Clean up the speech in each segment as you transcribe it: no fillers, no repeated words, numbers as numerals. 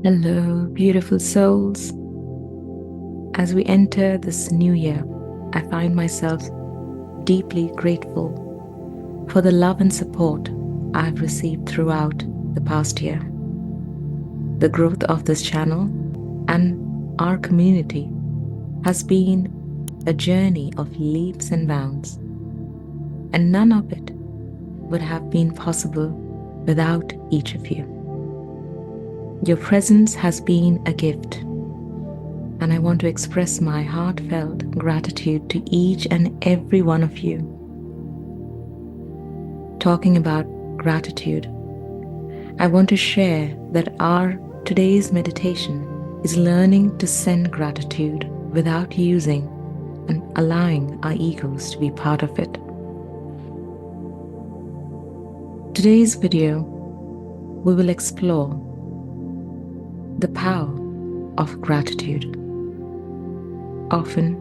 Hello, beautiful souls. As we enter this new year, I find myself deeply grateful for the love and support I've received throughout the past year. The growth of this channel and our community has been a journey of leaps and bounds, and none of it would have been possible without each of you. Your presence has been a gift, and I want to express my heartfelt gratitude to each and every one of you. Talking about gratitude, I want to share that our today's meditation is learning to send gratitude without using and allowing our egos to be part of it. Today's video, we will explore the power of gratitude. Often,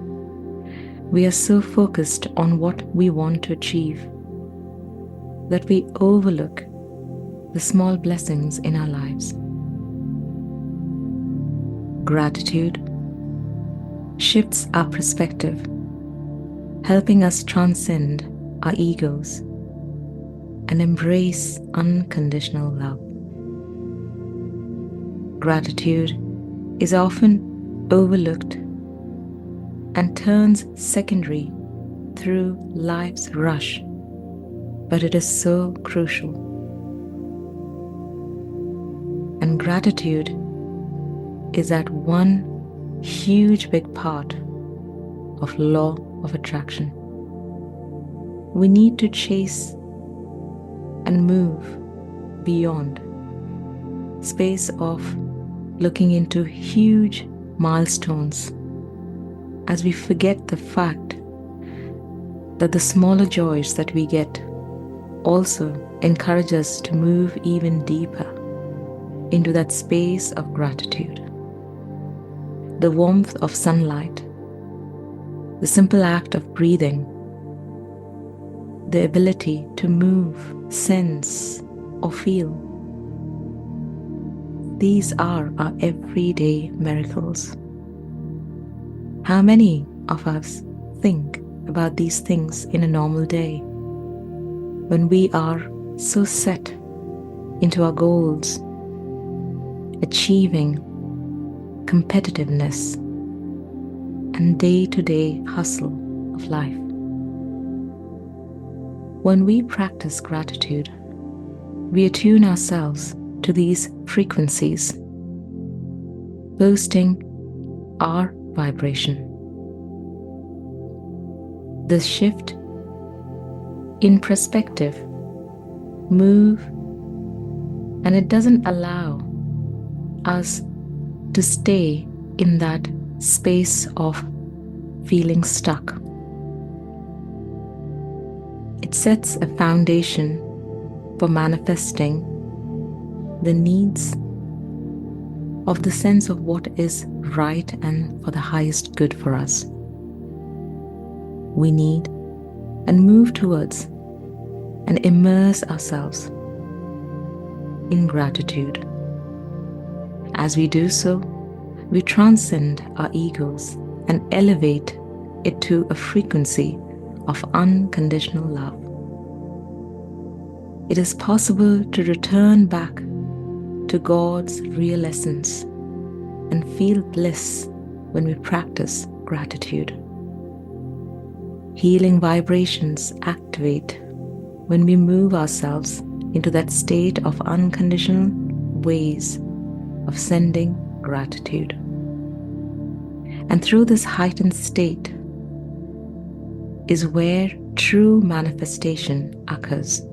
we are so focused on what we want to achieve that we overlook the small blessings in our lives. Gratitude shifts our perspective, helping us transcend our egos and embrace unconditional love. Gratitude is often overlooked and turns secondary through life's rush, but it is so crucial. And gratitude is that one huge big part of law of attraction. We need to chase and move beyond space of looking into huge milestones as we forget the fact that the smaller joys that we get also encourage us to move even deeper into that space of gratitude. The warmth of sunlight, the simple act of breathing, the ability to move, sense, or feel. These are our everyday miracles. How many of us think about these things in a normal day when we are so set into our goals, achieving competitiveness and day-to-day hustle of life? When we practice gratitude, we attune ourselves to these frequencies, boosting our vibration. This shift in perspective move, and it doesn't allow us to stay in that space of feeling stuck. It sets a foundation for manifesting the needs of the sense of what is right and for the highest good for us. We need and move towards and immerse ourselves in gratitude. As we do so, we transcend our egos and elevate it to a frequency of unconditional love. It is possible to return back to God's real essence and feel bliss when we practice gratitude. Healing vibrations activate when we move ourselves into that state of unconditional ways of sending gratitude. And through this heightened state is where true manifestation occurs.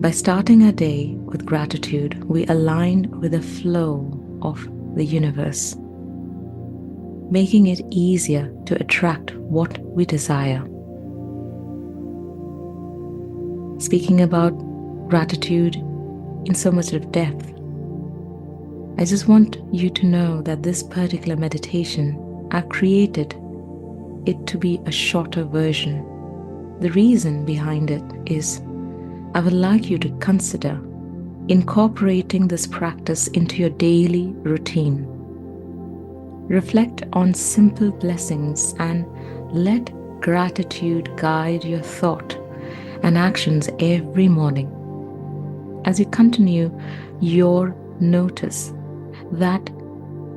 By starting our day with gratitude, we align with the flow of the universe, making it easier to attract what we desire. Speaking about gratitude in so much of depth, I just want you to know that this particular meditation, I've created it to be a shorter version. The reason behind it is I would like you to consider incorporating this practice into your daily routine. Reflect on simple blessings and let gratitude guide your thought and actions every morning. As you continue, you'll notice that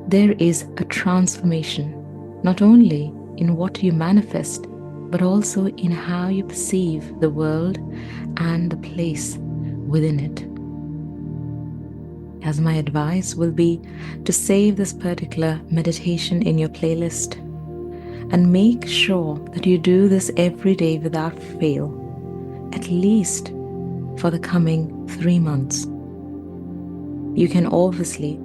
there is a transformation, not only in what you manifest, but also in how you perceive the world and the place within it. As my advice will be to save this particular meditation in your playlist and make sure that you do this every day without fail, at least for the coming 3 months. You can obviously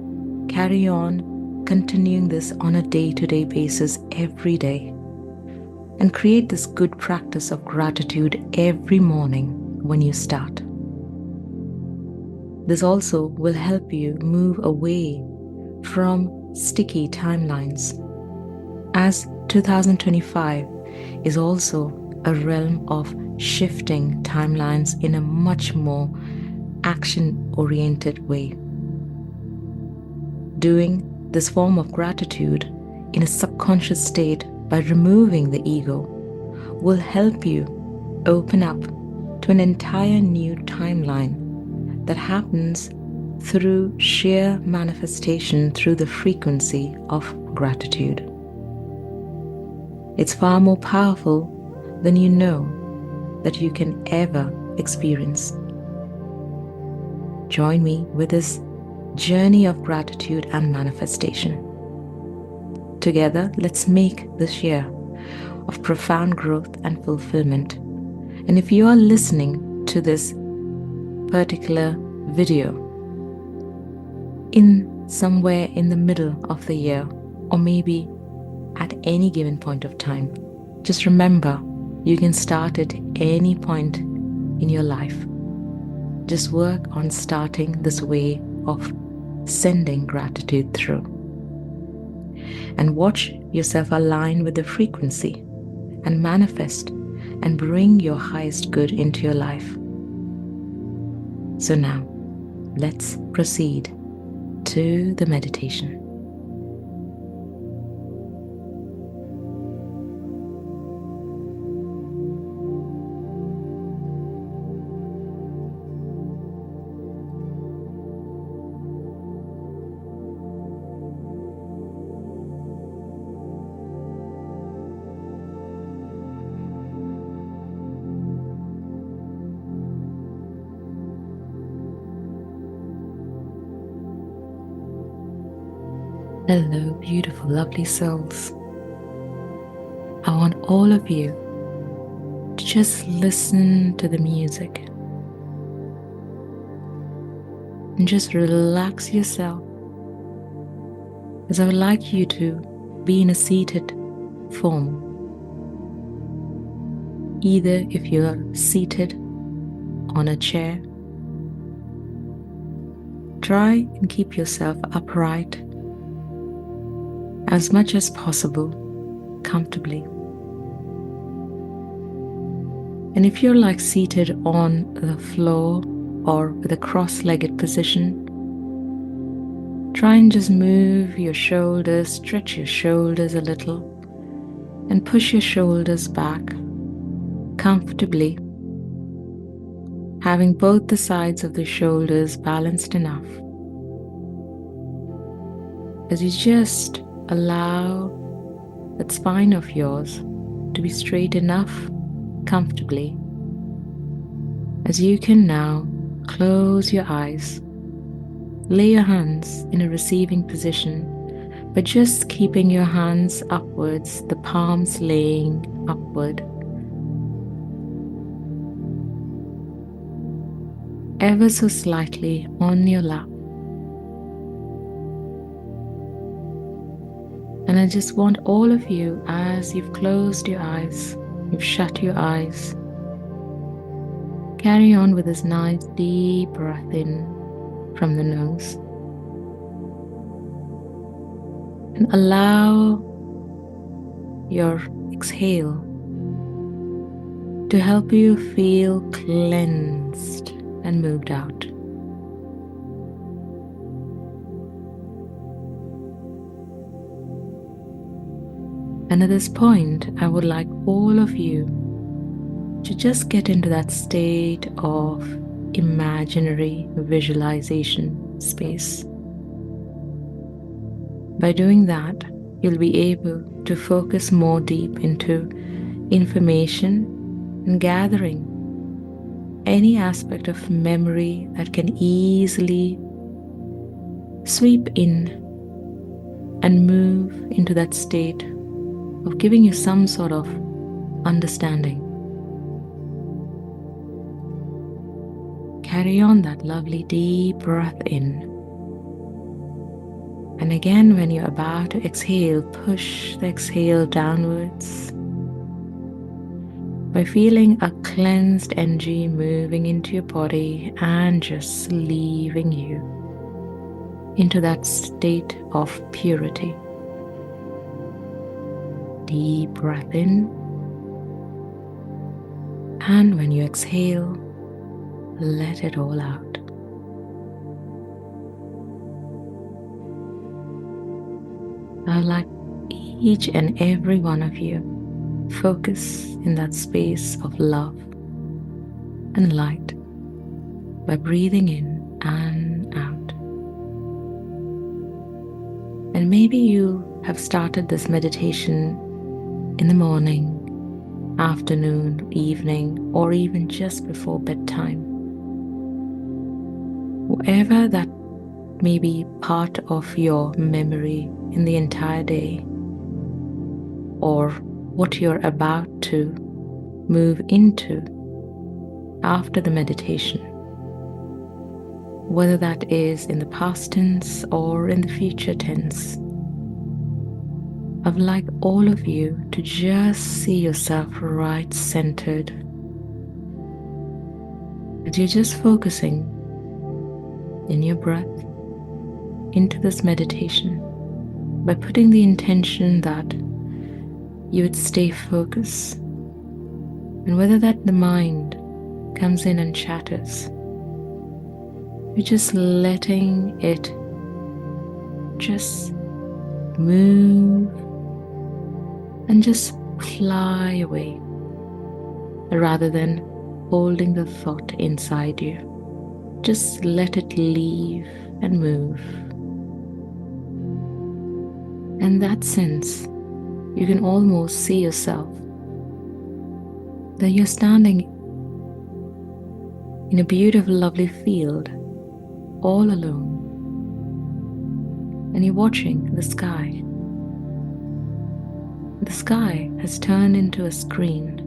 carry on continuing this on a day-to-day basis every day and create this good practice of gratitude every morning when you start. This also will help you move away from sticky timelines, as 2025 is also a realm of shifting timelines in a much more action-oriented way. Doing this form of gratitude in a subconscious state by removing the ego will help you open up to an entire new timeline that happens through sheer manifestation through the frequency of gratitude. It's far more powerful than you know that you can ever experience. Join me with this journey of gratitude and manifestation. Together, let's make this year of profound growth and fulfillment. And if you are listening to this particular video in somewhere in the middle of the year, or maybe at any given point of time, just remember you can start at any point in your life. Just work on starting this way of sending gratitude through. And watch yourself align with the frequency and manifest and bring your highest good into your life. So now, let's proceed to the meditation. Hello, beautiful, lovely souls. I want all of you to just listen to the music and just relax yourself, as I would like you to be in a seated form. Either if you are seated on a chair, try and keep yourself upright as much as possible, comfortably. And if you're like seated on the floor or with a cross-legged position, try and just move your shoulders, stretch your shoulders a little, and push your shoulders back comfortably, having both the sides of the shoulders balanced enough. As you just allow that spine of yours to be straight enough comfortably, as you can now close your eyes, lay your hands in a receiving position, but just keeping your hands upwards, the palms laying upward, ever so slightly on your lap. And I just want all of you, as you've closed your eyes, you've shut your eyes, carry on with this nice deep breath in from the nose. And allow your exhale to help you feel cleansed and moved out. And at this point, I would like all of you to just get into that state of imaginary visualization space. By doing that, you'll be able to focus more deep into information and gathering any aspect of memory that can easily sweep in and move into that state of giving you some sort of understanding. Carry on that lovely deep breath in. And again, when you're about to exhale, push the exhale downwards by feeling a cleansed energy moving into your body and just leaving you into that state of purity. Deep breath in, and when you exhale, let it all out. I'd like each and every one of you focus in that space of love and light by breathing in and out. And maybe you have started this meditation in the morning, afternoon, evening, or even just before bedtime. Whatever that may be part of your memory in the entire day, or what you're about to move into after the meditation, whether that is in the past tense or in the future tense. I would like all of you to just see yourself right centered, as you're just focusing in your breath into this meditation by putting the intention that you would stay focused, and whether that the mind comes in and chatters, you're just letting it just move and just fly away, rather than holding the thought inside you. Just let it leave and move. In that sense, you can almost see yourself that you're standing in a beautiful, lovely field, all alone, and you're watching the sky. The sky has turned into a screen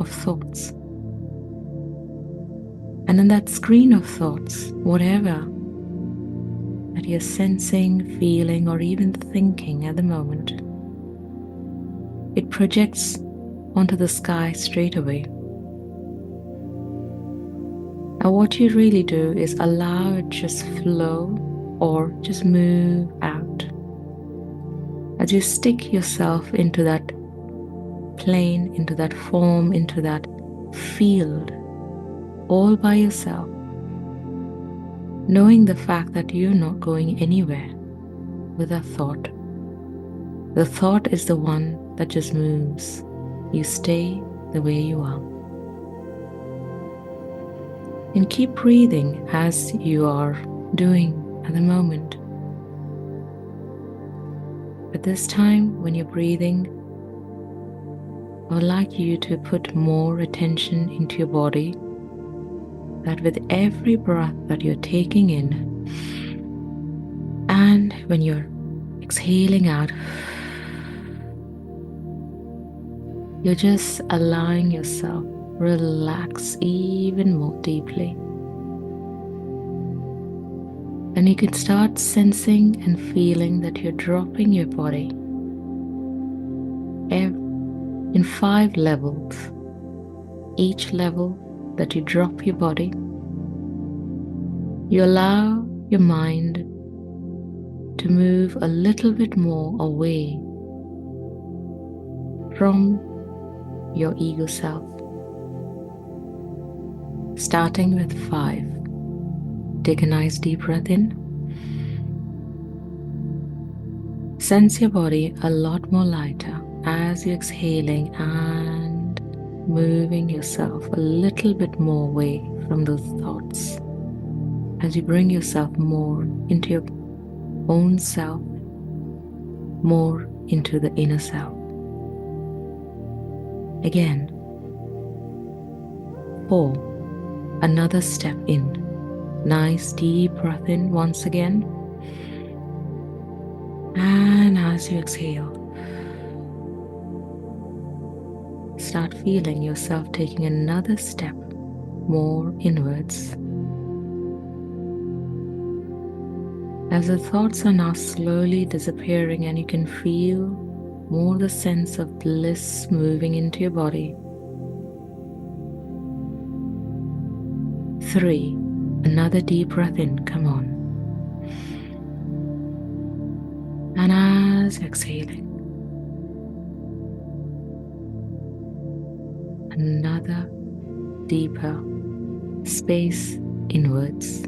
of thoughts. And in that screen of thoughts, whatever that you're sensing, feeling, or even thinking at the moment, it projects onto the sky straight away. And what you really do is allow it just flow or just move out. As you stick yourself into that plane, into that form, into that field, all by yourself, knowing the fact that you're not going anywhere with a thought. The thought is the one that just moves. You stay the way you are. And keep breathing as you are doing at the moment. But this time, when you're breathing, I would like you to put more attention into your body, that with every breath that you're taking in, and when you're exhaling out, you're just allowing yourself relax even more deeply. And you can start sensing and feeling that you're dropping your body in 5 levels. Each level that you drop your body, you allow your mind to move a little bit more away from your ego self. Starting with 5. Take a nice deep breath in. Sense your body a lot more lighter as you're exhaling and moving yourself a little bit more away from those thoughts as you bring yourself more into your own self, more into the inner self. Again, 4, another step in. Nice deep breath in once again. And as you exhale, start feeling yourself taking another step more inwards. As the thoughts are now slowly disappearing and you can feel more the sense of bliss moving into your body. 3, another deep breath in, come on. And as you're exhaling, another deeper space inwards.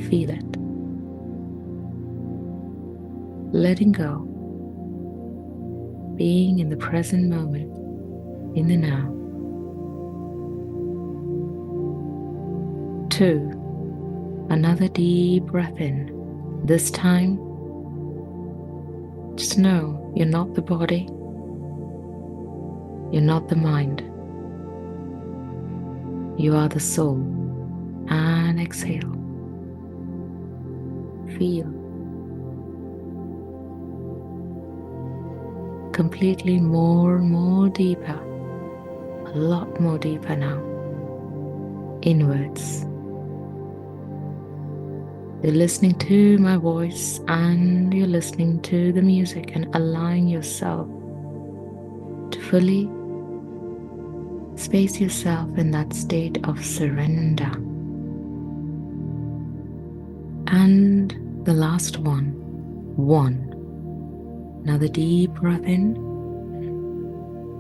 Feel it. Letting go. Being in the present moment, in the now. 2, another deep breath in. This time, just know you're not the body, you're not the mind, you are the soul. And exhale. Feel completely more and more deeper, a lot more deeper now, inwards. You're listening to my voice and you're listening to the music and allowing yourself to fully space yourself in that state of surrender. And the last one, 1. Another deep breath in.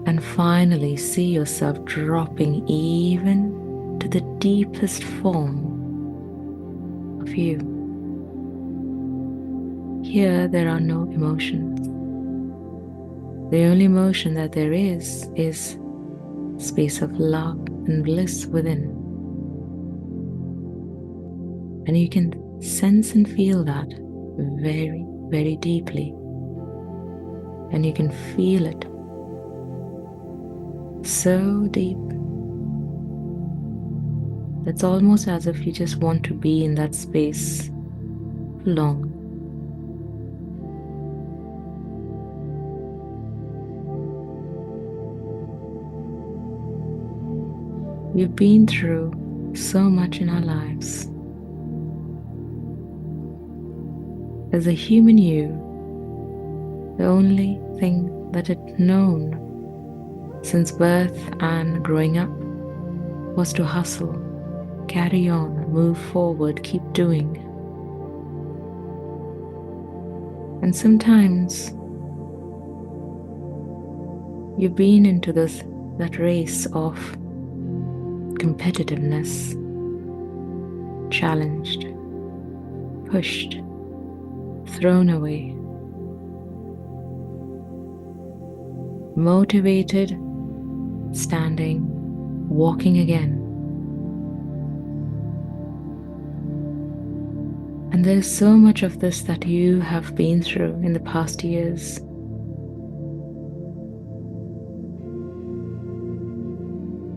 And finally see yourself dropping even to the deepest form of you. Here there are no emotions. The only emotion that there is space of love and bliss within. And you can sense and feel that very, very deeply. And you can feel it so deep. It's almost as if you just want to be in that space for long. We've been through so much in our lives. As a human you, the only thing that had known since birth and growing up was to hustle, carry on, move forward, keep doing. And sometimes you've been into that race of competitiveness, challenged, pushed, thrown away, motivated, standing, walking again. And there is so much of this that you have been through in the past years.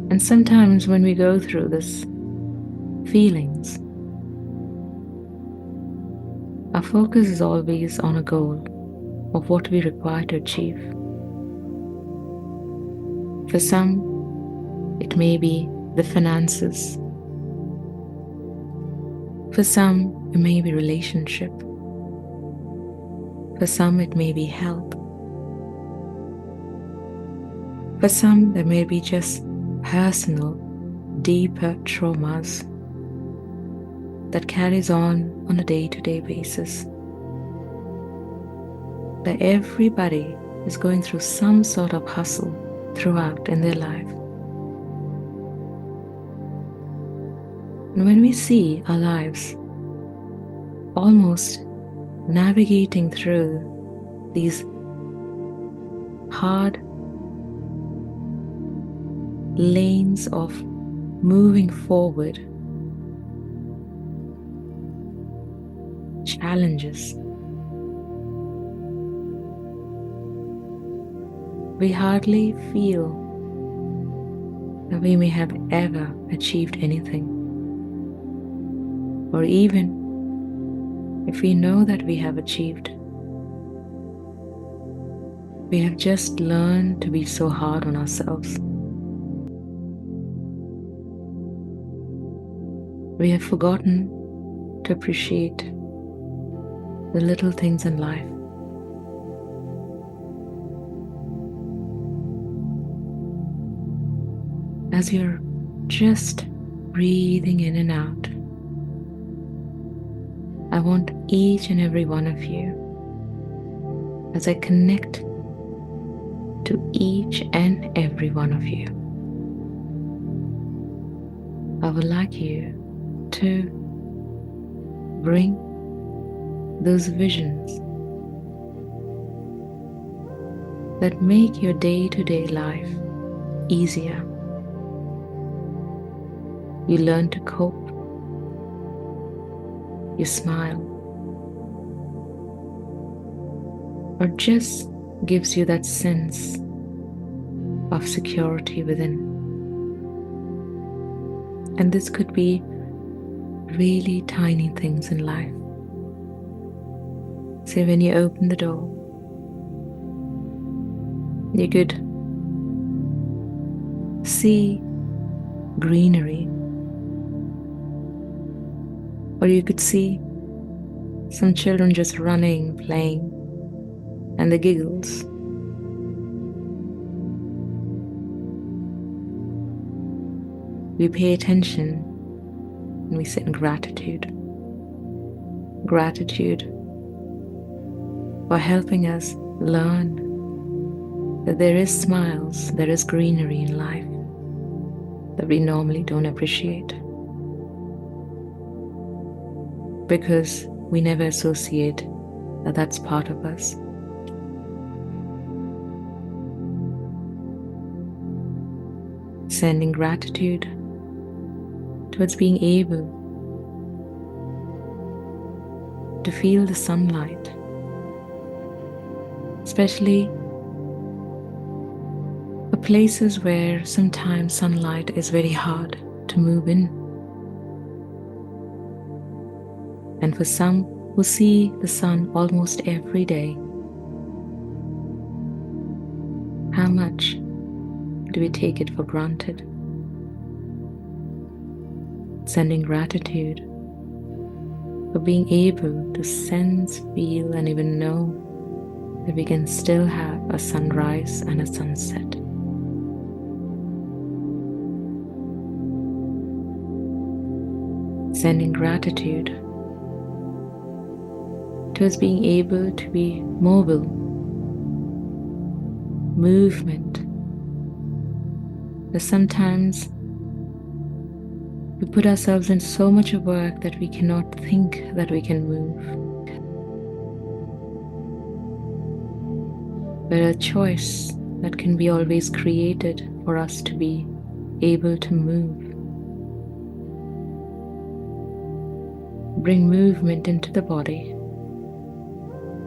And sometimes when we go through this feelings, our focus is always on a goal of what we require to achieve. For some, it may be the finances. For some, it may be relationship. For some, it may be health. For some, there may be just personal, deeper traumas that carries on a day-to-day basis. But everybody is going through some sort of hustle throughout in their life. And when we see our lives almost navigating through these hard lanes of moving forward, challenges. We hardly feel that we may have ever achieved anything, or even if we know that we have achieved, we have just learned to be so hard on ourselves. We have forgotten to appreciate the little things in life. As you're just breathing in and out, I want each and every one of you, as I connect to each and every one of you, I would like you to bring those visions that make your day-to-day life easier. You learn to cope. You smile. Or just gives you that sense of security within. And this could be really tiny things in life. Say when you open the door, you could see greenery, or you could see some children just running, playing, and the giggles. We pay attention and we sit in gratitude. Gratitude for helping us learn that there is smiles, there is greenery in life that we normally don't appreciate, because we never associate that that's part of us. Sending gratitude towards being able to feel the sunlight, especially for places where sometimes sunlight is very hard to move in. And for some who see the sun almost every day, how much do we take it for granted? Sending gratitude for being able to sense, feel, and even know that we can still have a sunrise and a sunset. Sending gratitude towards being able to be mobile, movement. But sometimes we put ourselves in so much of work that we cannot think that we can move. But a choice that can be always created for us to be able to move. Bring movement into the body,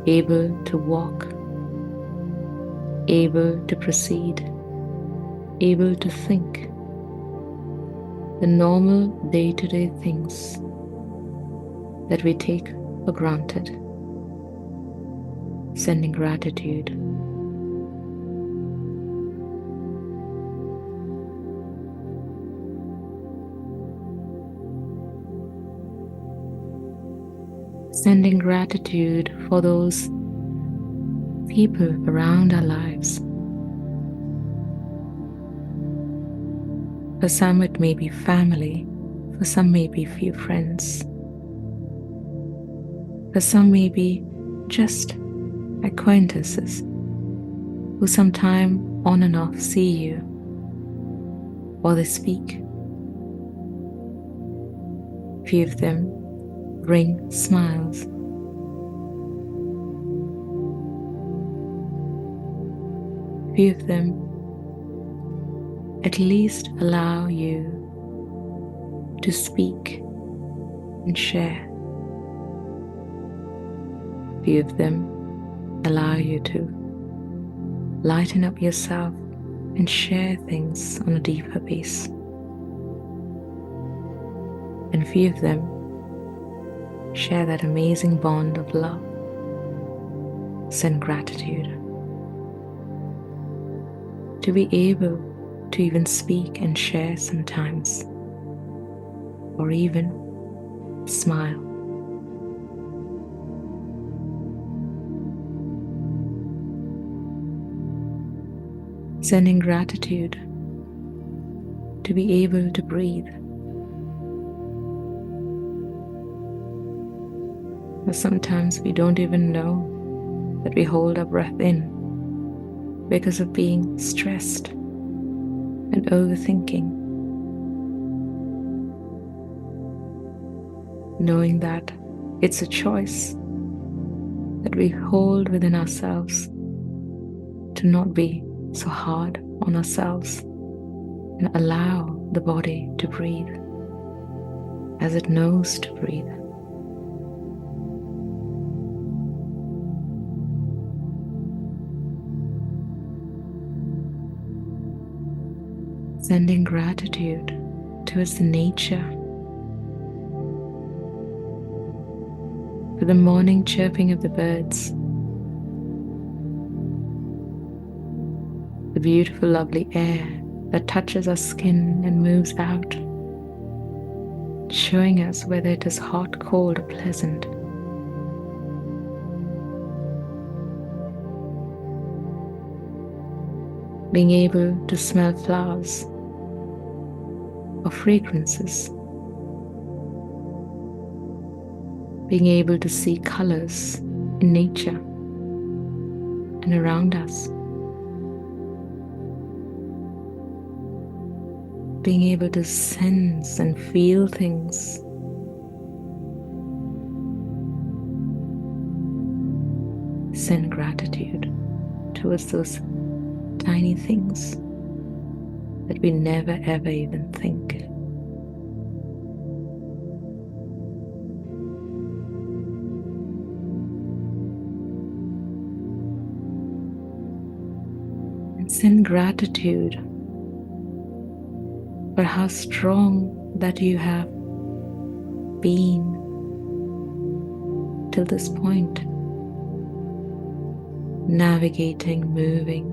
able to walk, able to proceed, able to think. The normal day-to-day things that we take for granted. Sending gratitude. Sending gratitude for those people around our lives. For some it may be family, for some may be few friends, for some may be just acquaintances who sometime on and off see you or they speak. Few of them bring smiles. few of them at least allow you to speak and share. Few of them allow you to lighten up yourself and share things on a deeper base. And few of them share that amazing bond of love, send gratitude. To be able to even speak and share sometimes, or even smile. Sending gratitude to be able to breathe. Or sometimes we don't even know that we hold our breath in because of being stressed and overthinking. Knowing that it's a choice that we hold within ourselves to not be so hard on ourselves and allow the body to breathe as it knows to breathe. Sending gratitude towards the nature, for the morning chirping of the birds, the beautiful, lovely air that touches our skin and moves out, showing us whether it is hot, cold, or pleasant. Being able to smell flowers or fragrances. Being able to see colors in nature and around us. Being able to sense and feel things. Send gratitude towards those tiny things that we never ever even think. And send gratitude for how strong that you have been till this point, navigating, moving,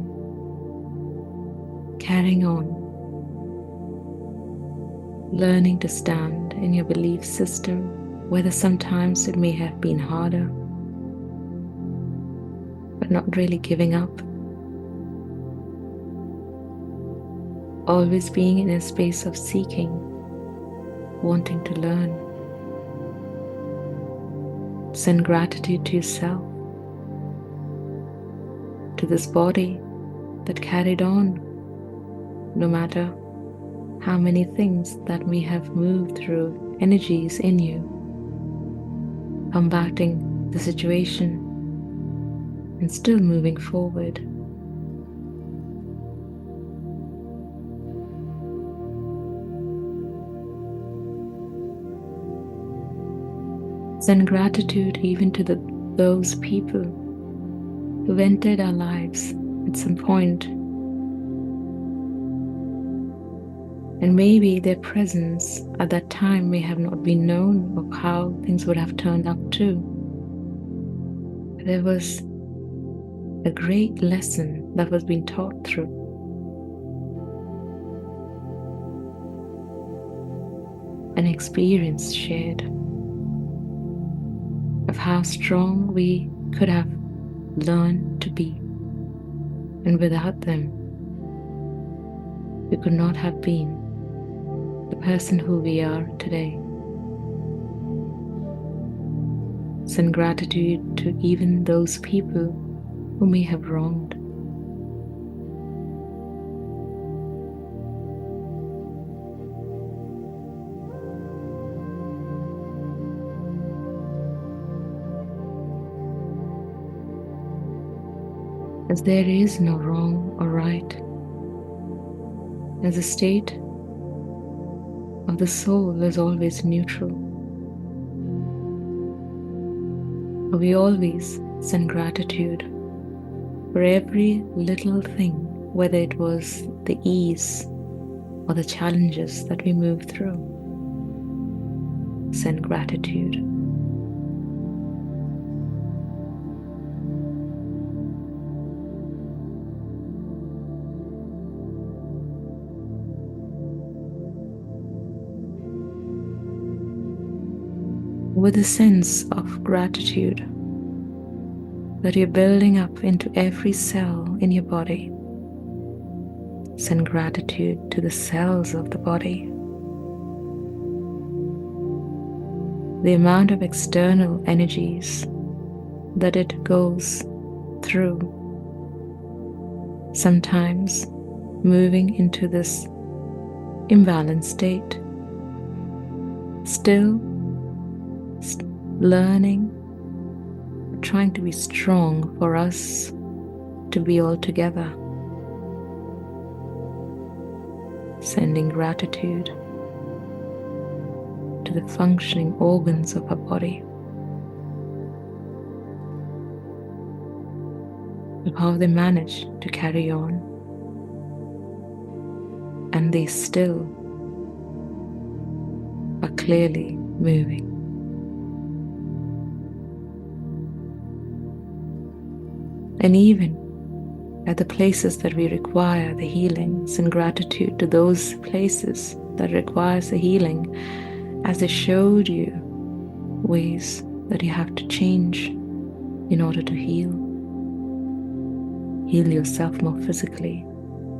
carrying on, learning to stand in your belief system, whether sometimes it may have been harder, but not really giving up. Always being in a space of seeking, wanting to learn. Send gratitude to yourself, to this body that carried on, no matter how many things that may have moved through energies in you, combating the situation and still moving forward. Send gratitude even to those people who entered our lives at some point, and maybe their presence at that time may have not been known of how things would have turned out too. There was a great lesson that was being taught through. An experience shared of how strong we could have learned to be, and without them we could not have been the person who we are today. Send gratitude to even those people who may have wronged. as there is no wrong or right, as the state of the soul is always neutral. We always send gratitude for every little thing, whether it was the ease or the challenges that we move through. Send gratitude. With a sense of gratitude that you're building up into every cell in your body, send gratitude to the cells of the body. The amount of external energies that it goes through, sometimes moving into this imbalanced state, still learning, trying to be strong for us to be all together. Sending gratitude to the functioning organs of our body, of how they manage to carry on, and they still are clearly moving. And even at the places that we require the healing, send gratitude to those places that requires the healing, as they showed you ways that you have to change in order to heal. Heal yourself more physically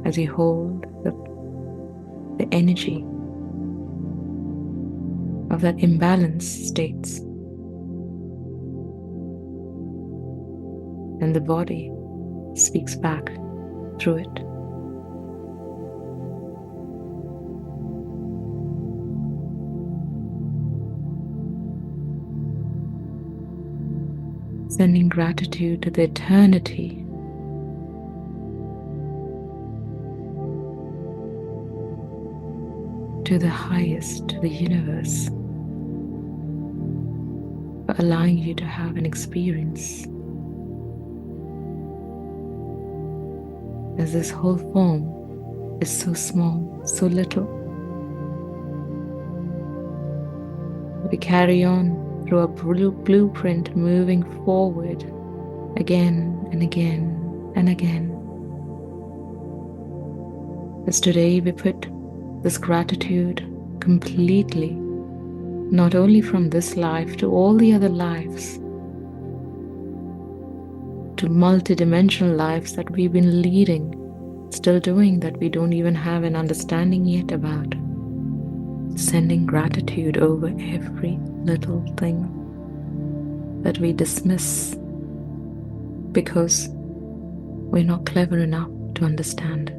as you hold the energy of that imbalanced states. And the body speaks back through it. Sending gratitude to the eternity to the highest, to the universe, for allowing you to have an experience as this whole form is so small, so little. We carry on through a blueprint, moving forward again and again and again. As today we put this gratitude completely, not only from this life to all the other lives, to multidimensional lives that we've been leading, still doing, that we don't even have an understanding yet about. Sending gratitude over every little thing that we dismiss because we're not clever enough to understand.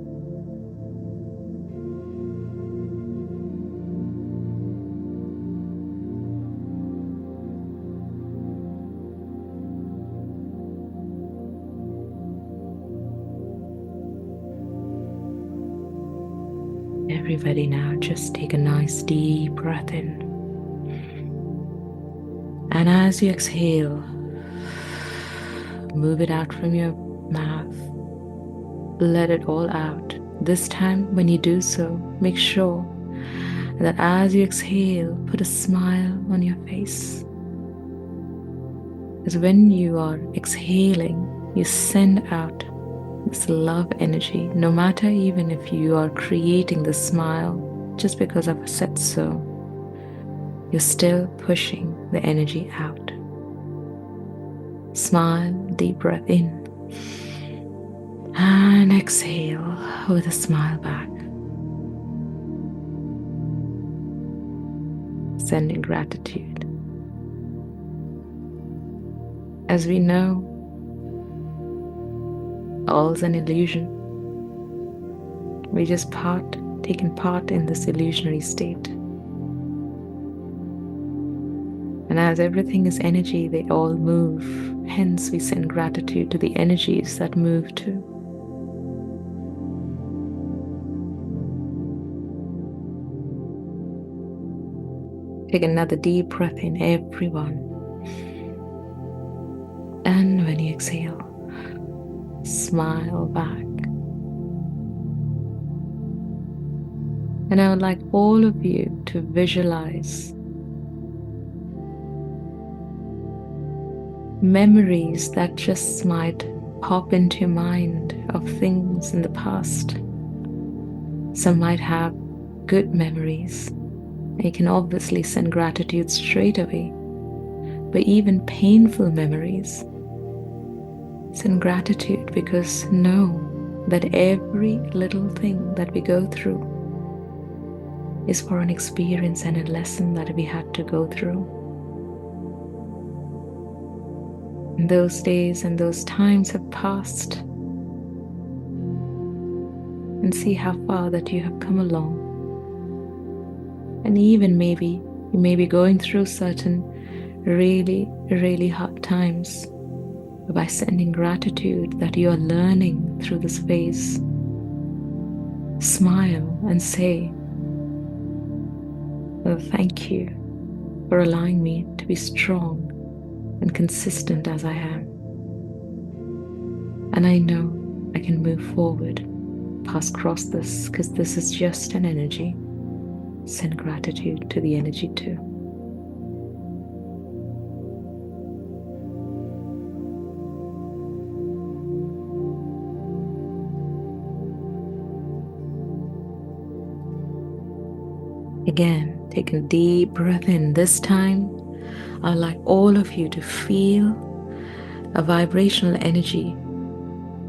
Everybody now just take a nice deep breath in. And as you exhale, move it out from your mouth. Let it all out. This time when you do so, make sure that as you exhale, put a smile on your face. As when you are exhaling, you send out this love energy, no matter even if you are creating the smile just because I've said so, you're still pushing the energy out. Smile, deep breath in, and exhale with a smile back. Sending gratitude. As we know, all's an illusion. We just taking part in this illusionary state. And as everything is energy, they all move. Hence, we send gratitude to the energies that move too. Take another deep breath in, everyone. And when you exhale, smile back. And I would like all of you to visualize memories that just might pop into your mind of things in the past. Some might have good memories. You can obviously send gratitude straight away. But even painful memories, send gratitude, because know that every little thing that we go through is for an experience and a lesson that we had to go through. And those days and those times have passed. And see how far that you have come along. And even maybe you may be going through certain really, really hard times. But by sending gratitude that you are learning through this phase, smile and say, "Oh, thank you for allowing me to be strong and consistent as I am. And I know I can move forward, cross this, because this is just an energy." Send gratitude to the energy too. Again, take a deep breath in. This time, I'd like all of you to feel a vibrational energy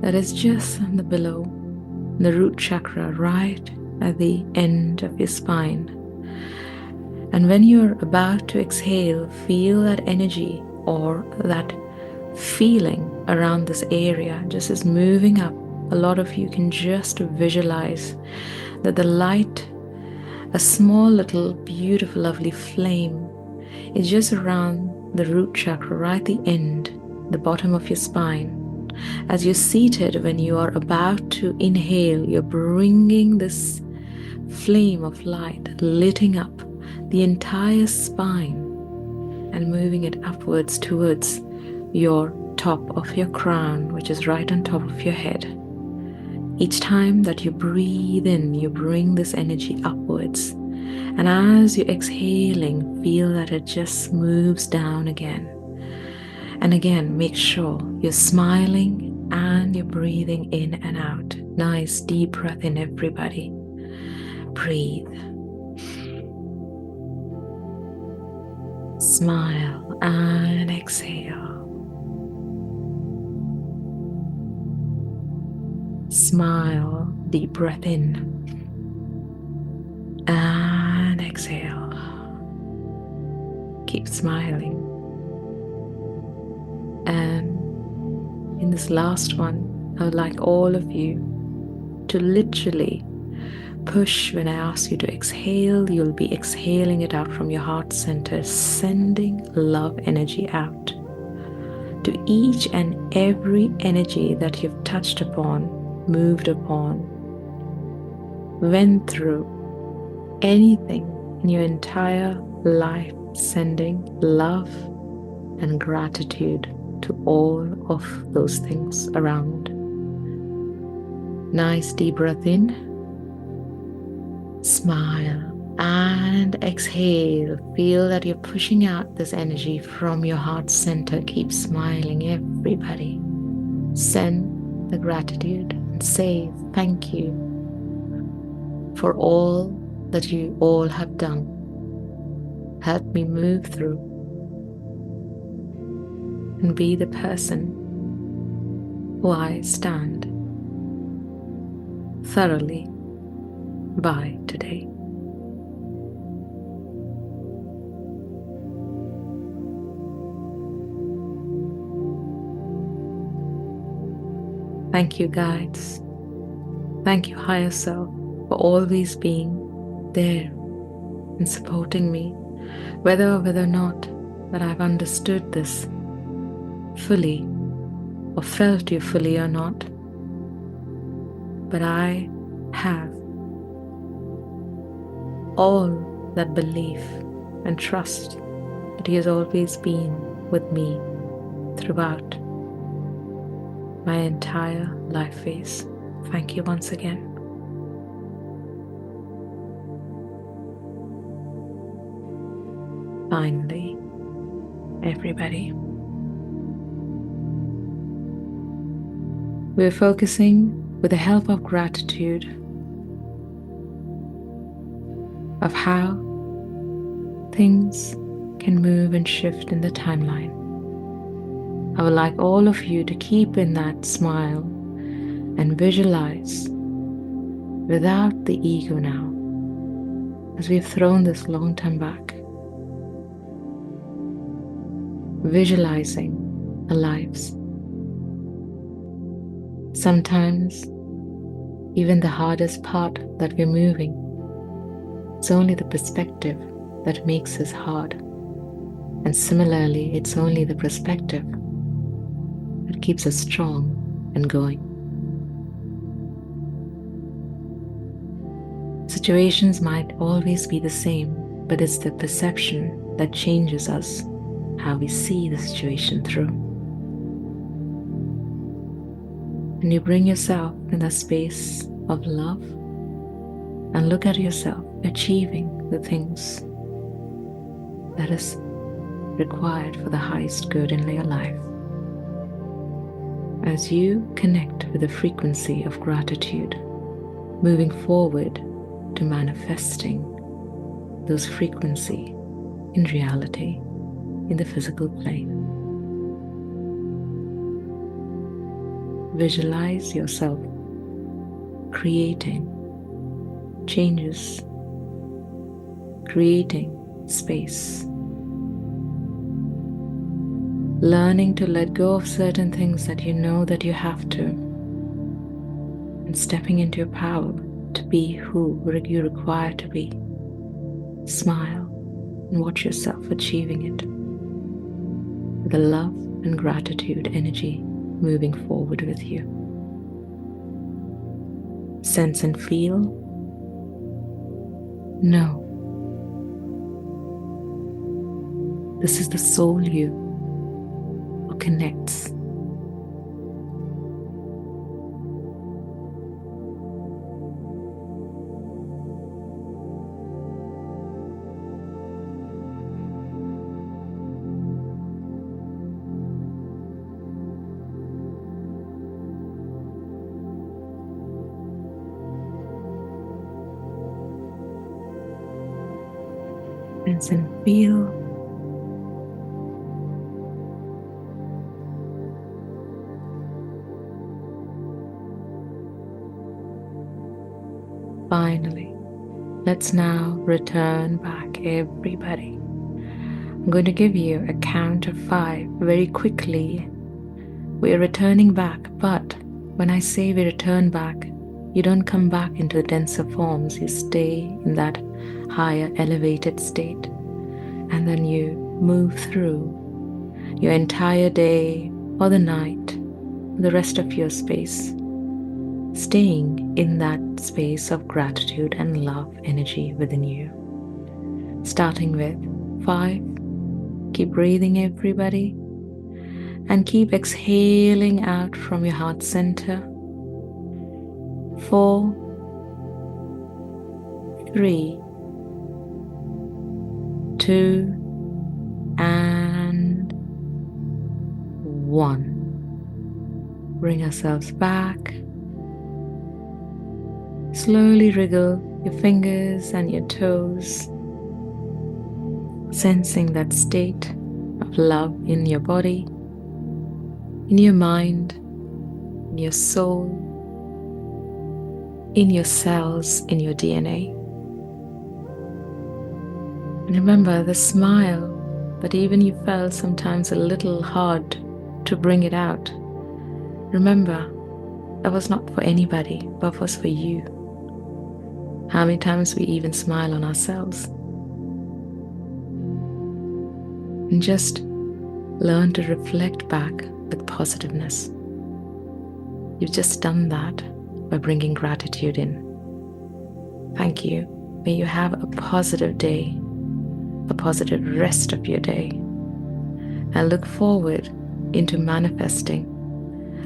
that is just on the below, the root chakra, right at the end of your spine. And when you're about to exhale, feel that energy or that feeling around this area just is moving up. A lot of you can just visualize that the light, a small little beautiful lovely flame, is just around the root chakra, right at the end, the bottom of your spine. As you're seated, when you are about to inhale, you're bringing this flame of light, lighting up the entire spine and moving it upwards towards your top of your crown, which is right on top of your head. Each time that you breathe in, you bring this energy upwards. And as you're exhaling, feel that it just moves down again. And again, make sure you're smiling and you're breathing in and out. Nice deep breath in, everybody. Breathe. Smile and exhale. Smile, deep breath in and exhale. Keep smiling. And in this last one, I would like all of you to literally push. When I ask you to exhale, you'll be exhaling it out from your heart center, sending love energy out to each and every energy that you've touched upon, moved upon, went through, anything in your entire life, sending love and gratitude to all of those things around. Nice deep breath in, smile and exhale. Feel that you're pushing out this energy from your heart center. Keep smiling, everybody. Send the gratitude and say thank you for all that you all have done. Help me move through and be the person who I stand thoroughly by today. Thank you, guides. Thank you, higher self, for always being there and supporting me, whether or not that I've understood this fully or felt you fully or not, but I have all that belief and trust that He has always been with me throughout my entire life phase. Thank you once again. Finally, everybody, we're focusing with the help of gratitude of how things can move and shift in the timeline. I would like all of you to keep in that smile and visualize without the ego now, as we've thrown this long time back. Visualizing our lives. Sometimes, even the hardest part that we're moving, it's only the perspective that makes us hard. And similarly, it's only the perspective that keeps us strong and going. Situations might always be the same, but it's the perception that changes us, how we see the situation through. And you bring yourself in that space of love and look at yourself achieving the things that is required for the highest good in your life. As you connect with the frequency of gratitude, moving forward to manifesting those frequency in reality in the physical plane. Visualize yourself creating changes, creating space, learning to let go of certain things that you know that you have to, and stepping into your power to be who you require to be. Smile and watch yourself achieving it with the love and gratitude energy moving forward with you. Sense and feel. Know. This is the soul you who connects. Sense and feel. Finally, let's now return back, everybody. I'm going to give you a count of 5 very quickly. We are returning back, but when I say we return back, you don't come back into the denser forms. You stay in that higher elevated state, and then you move through your entire day or the night, the rest of your space, staying in that space of gratitude and love energy within you. Starting with 5, keep breathing, everybody, and keep exhaling out from your heart center. 4, 3, 2, and 1. Bring ourselves back. Slowly wriggle your fingers and your toes, sensing that state of love in your body, in your mind, in your soul, in your cells, in your DNA. And remember the smile that even you felt sometimes a little hard to bring it out. Remember, that was not for anybody, but was for you. How many times we even smile on ourselves? and just learn to reflect back with positiveness. You've just done that by bringing gratitude in. Thank you. May you have a positive day, a positive rest of your day. I look forward into manifesting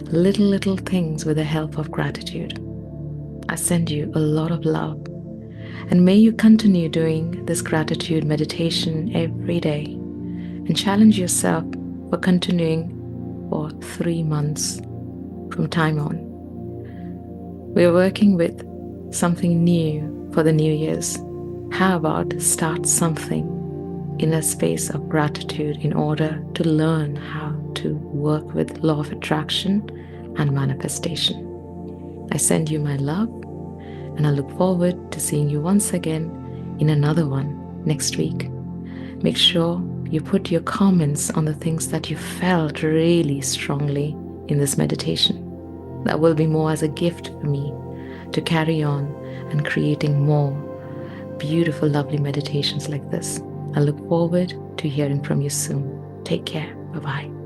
little things with the help of gratitude. I send you a lot of love, and may you continue doing this gratitude meditation every day and challenge yourself for continuing for 3 months from time on. We're working with something new for the New Year's. How about start something in a space of gratitude in order to learn how to work with law of attraction and manifestation? I send you my love, and I look forward to seeing you once again in another one next week. Make sure you put your comments on the things that you felt really strongly in this meditation. That will be more as a gift for me to carry on and creating more beautiful, lovely meditations like this. I look forward to hearing from you soon. Take care. Bye-bye.